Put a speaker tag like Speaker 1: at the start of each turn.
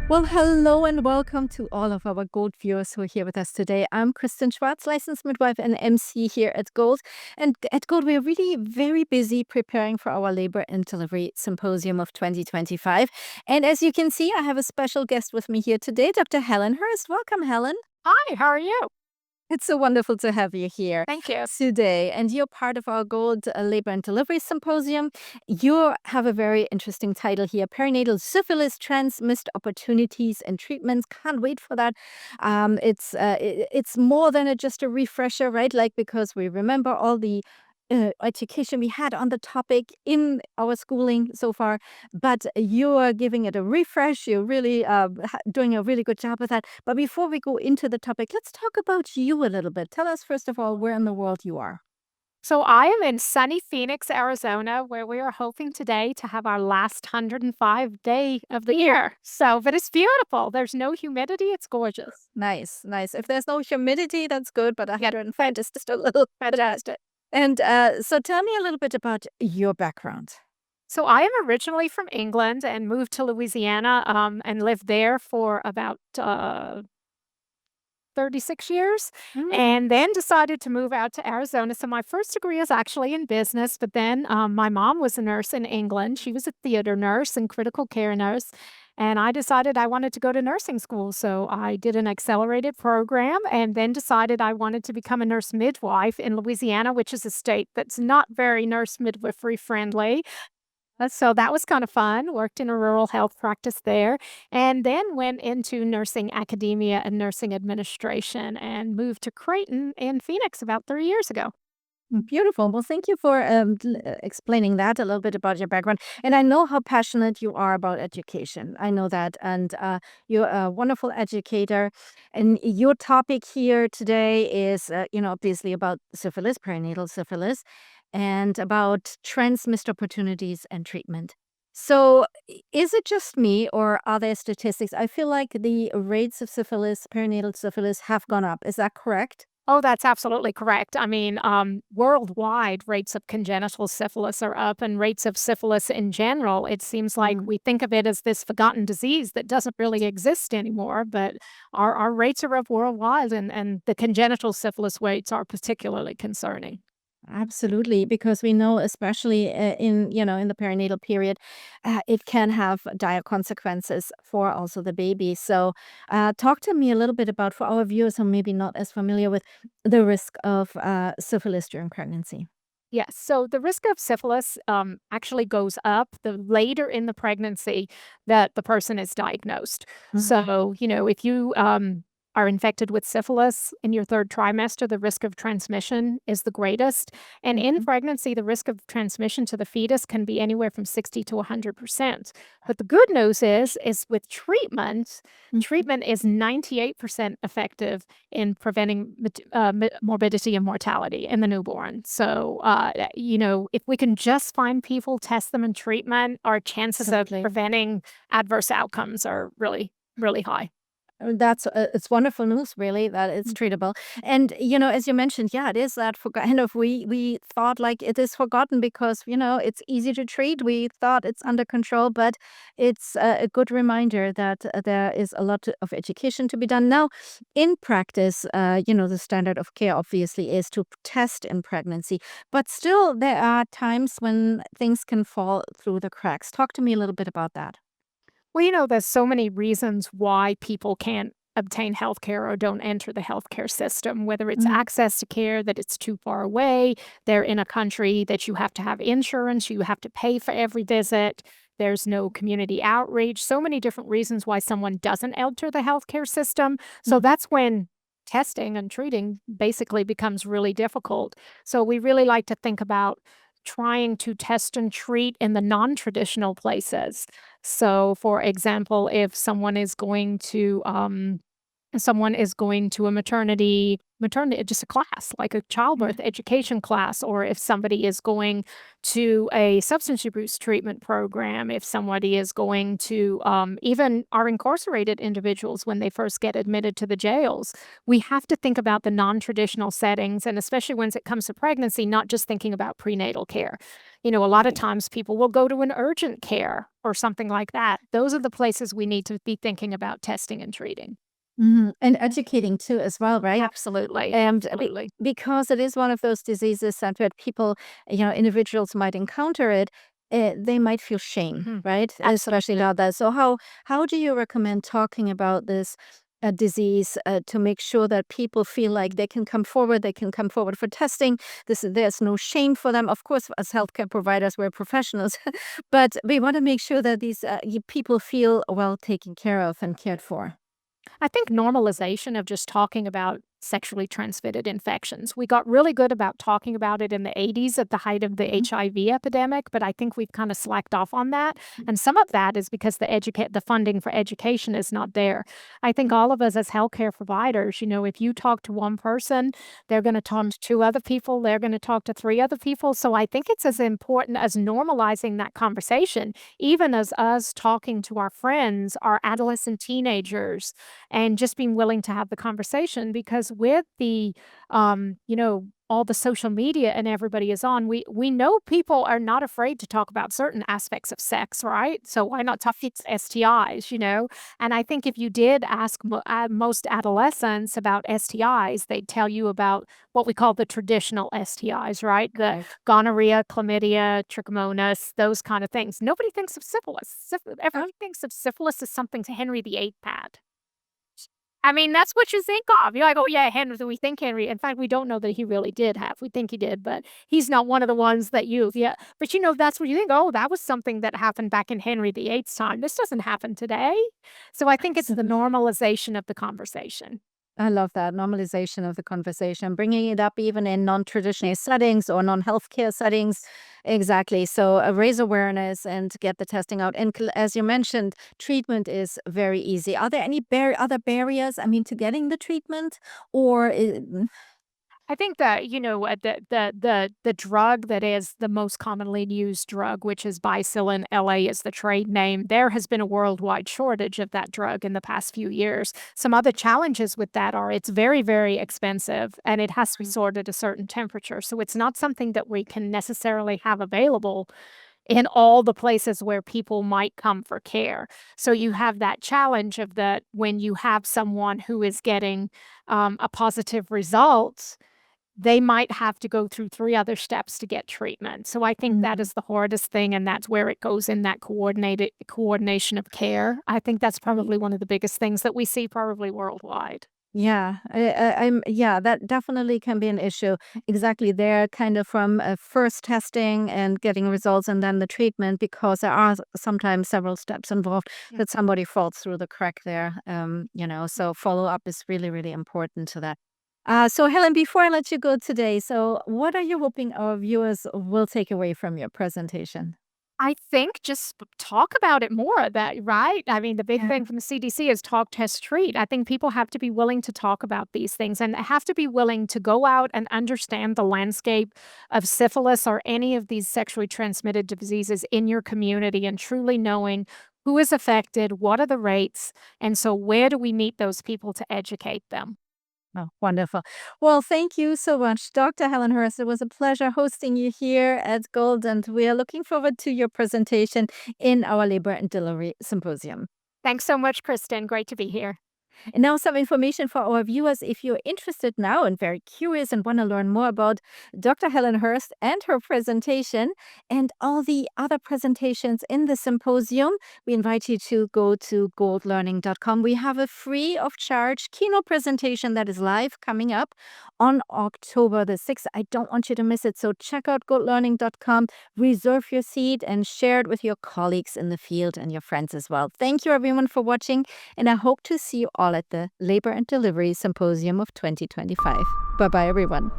Speaker 1: Well, hello and welcome to all of our Gold viewers who are here with us today. I'm Kristen Schwartz, licensed midwife and MC here at Gold. And at Gold, we're really very busy preparing for our Labor and Delivery Symposium of 2025. And as you can see, I have a special guest with me here today, Dr. Helen Hurst. Welcome, Helen.
Speaker 2: Hi, how are you?
Speaker 1: It's so wonderful to have you here
Speaker 2: Thank you.
Speaker 1: today. And you're part of our Gold Labor and Delivery Symposium. You have a very interesting title here, Perinatal Syphilis, Trends, Missed Opportunities and Treatments. Can't wait for that. It's more than just a refresher, right? Like, because we remember all the education we had on the topic in our schooling so far, but you are giving it a refresh. You're really doing a really good job with that. But before we go into the topic, let's talk about you a little bit. Tell us, first of all, where in the world you are.
Speaker 2: So I am in sunny Phoenix, Arizona, where we are hoping today to have our last 105 day of the year. But it's beautiful. There's no humidity. It's gorgeous.
Speaker 1: Nice, nice. If there's no humidity, that's good, but
Speaker 2: Yeah,
Speaker 1: 105 is just a little
Speaker 2: fantastic.
Speaker 1: And so tell me a little bit about your background.
Speaker 2: So I am originally from England and moved to Louisiana and lived there for about 36 years, and then decided to move out to Arizona. So my first degree is actually in business, but then my mom was a nurse in England. She was a theater nurse and critical care nurse. And I decided I wanted to go to nursing school. So I did an accelerated program and then decided I wanted to become a nurse midwife in Louisiana, which is a state that's not very nurse midwifery friendly. So that was kind of fun, worked in a rural health practice there, and then went into nursing academia and nursing administration and moved to Creighton in Phoenix about 3 years ago.
Speaker 1: Beautiful. Well, thank you for explaining that a little bit about your background. And I know how passionate you are about education. I know that. And you're a wonderful educator. And your topic here today is, obviously about syphilis, perinatal syphilis, and about trends, missed opportunities, and treatment. So, is it just me, or are there statistics? I feel like the rates of syphilis, perinatal syphilis, have gone up. Is that correct?
Speaker 2: Oh, that's absolutely correct. I mean, worldwide rates of congenital syphilis are up and rates of syphilis in general. It seems like we think of it as this forgotten disease that doesn't really exist anymore, but our rates are up worldwide and the congenital syphilis rates are particularly concerning.
Speaker 1: Absolutely, because we know, especially in the perinatal period, it can have dire consequences for also the baby. So, talk to me a little bit about, for our viewers who maybe not as familiar with the risk of syphilis during pregnancy.
Speaker 2: Yes. So the risk of syphilis actually goes up the later in the pregnancy that the person is diagnosed. So, if you are infected with syphilis in your third trimester, the risk of transmission is the greatest. And in
Speaker 1: Mhm.
Speaker 2: pregnancy, the risk of transmission to the fetus can be anywhere from 60 to 100%. But the good news is with treatment,
Speaker 1: Mhm.
Speaker 2: treatment is 98% effective in preventing morbidity and mortality in the newborn. So, if we can just find people, test them in treatment, our chances of
Speaker 1: Absolutely.
Speaker 2: preventing adverse outcomes are really, really high.
Speaker 1: That's it's wonderful news, really, that it's treatable. And as you mentioned, yeah, it is that kind of, we thought like it is forgotten because it's easy to treat. We thought it's under control, but it's a good reminder that there is a lot of education to be done now. In practice, the standard of care obviously is to test in pregnancy, but still there are times when things can fall through the cracks. Talk to me a little bit about that.
Speaker 2: Well, there's so many reasons why people can't obtain healthcare or don't enter the healthcare system, whether it's
Speaker 1: Mm.
Speaker 2: access to care, that it's too far away, they're in a country that you have to have insurance, you have to pay for every visit, there's no community outreach, so many different reasons why someone doesn't enter the healthcare system. So
Speaker 1: Mhm.
Speaker 2: that's when testing and treating basically becomes really difficult. So we really like to think about trying to test and treat in the non-traditional places. So, for example, if someone is going to someone is going to a maternity just a class, like a
Speaker 1: Yeah.
Speaker 2: childbirth education class, or if somebody is going to a substance abuse treatment program, if somebody is going to, even our incarcerated individuals when they first get admitted to the jails, we have to think about the non-traditional settings, and especially when it comes to pregnancy, not just thinking about prenatal care. A lot of
Speaker 1: Right.
Speaker 2: times people will go to an urgent care or something like that. Those are the places we need to be thinking about testing and treating.
Speaker 1: And educating too as well, right?
Speaker 2: Absolutely,
Speaker 1: And
Speaker 2: absolutely.
Speaker 1: because it is one of those diseases that people, individuals might encounter it, they might feel shame,
Speaker 2: Mhm.
Speaker 1: right? Especially
Speaker 2: Absolutely.
Speaker 1: about that. So how do you recommend talking about this disease to make sure that people feel like they can come forward for testing. There's no shame for them. Of course, as healthcare providers, we're professionals, but we want to make sure that these people feel well taken care of and cared for.
Speaker 2: I think normalization of just talking about sexually transmitted infections. We got really good about talking about it in the 80s at the height of the
Speaker 1: Mhm.
Speaker 2: HIV epidemic, but I think we've kind of slacked off on that. And some of that is because the funding for education is not there. I think all of us as healthcare providers, if you talk to one person, they're going to talk to two other people, they're going to talk to three other people. So I think it's as important as normalizing that conversation, even as us talking to our friends, our adolescent teenagers, and just being willing to have the conversation because with all the social media and everybody is on, we know people are not afraid to talk about certain aspects of sex, right? So why not talk about STIs? And I think if you did ask most adolescents about STIs, they'd tell you about what we call the traditional STIs, right? The
Speaker 1: Right.
Speaker 2: gonorrhea, chlamydia, trichomonas, those kind of things. Nobody thinks of syphilis.
Speaker 1: Uh,
Speaker 2: Everybody thinks of syphilis as something to Henry VIII had. I mean, that's what you think of. You're like, "Oh, yeah, Henry, we think Henry." In fact, we don't know that he really did have. We think he did, but he's not one of the ones that you yeah. But, that's what you think, "Oh, that was something that happened back in Henry VIII's time. This doesn't happen today." So I think it's the
Speaker 1: Absolutely.
Speaker 2: normalization of the conversation.
Speaker 1: I love that normalization of the conversation, bringing it up even in non-traditional settings or non-healthcare settings. Exactly. So raise awareness and get the testing out. And as you mentioned, treatment is very easy. Are there any other barriers? I mean, to getting the treatment, or
Speaker 2: I think that, the drug that is the most commonly used drug, which is Bicillin LA is the trade name, there has been a worldwide shortage of that drug in the past few years. Some other challenges with that are it's very, very expensive and it has to be stored at a certain temperature. So it's not something that we can necessarily have available in all the places where people might come for care. So you have that challenge of that when you have someone who is getting a positive result, they might have to go through 3 other steps to get treatment. So I think that
Speaker 1: Mhm.
Speaker 2: is the hardest thing, and that's where it goes in that coordination of care. I think that's probably one of the biggest things that we see probably worldwide.
Speaker 1: Yeah, yeah, that definitely can be an issue. Exactly, there kind of from first testing and getting results and then the treatment because there are sometimes several steps involved
Speaker 2: Mm.
Speaker 1: that somebody falls through the crack there. So follow up is really, really important to that. So Helen, before I let you go today, so what are you hoping our viewers will take away from your presentation?
Speaker 2: I think just talk about it more, that right? I mean, the big
Speaker 1: Yeah.
Speaker 2: thing from the CDC is talk, test, treat. I think people have to be willing to talk about these things and have to be willing to go out and understand the landscape of syphilis or any of these sexually transmitted diseases in your community and truly knowing who is affected, what are the rates, and so where do we meet those people to educate them?
Speaker 1: Oh, wonderful. Well, thank you so much, Dr. Helen Hurst. It was a pleasure hosting you here at Gold, and we are looking forward to your presentation in our Labor and Delivery Symposium.
Speaker 2: Thanks so much, Kristen. Great to be here.
Speaker 1: And now, some information for our viewers. If you're interested now and very curious and want to learn more about Dr. Helen Hurst and her presentation and all the other presentations in the symposium, we invite you to go to goldlearning.com. We have a free of charge keynote presentation that is live coming up on October the 6th. I don't want you to miss it. So check out goldlearning.com, reserve your seat, and share it with your colleagues in the field and your friends as well. Thank you, everyone, for watching. And I hope to see you all at the Labor and Delivery Symposium of 2025. Bye bye, everyone.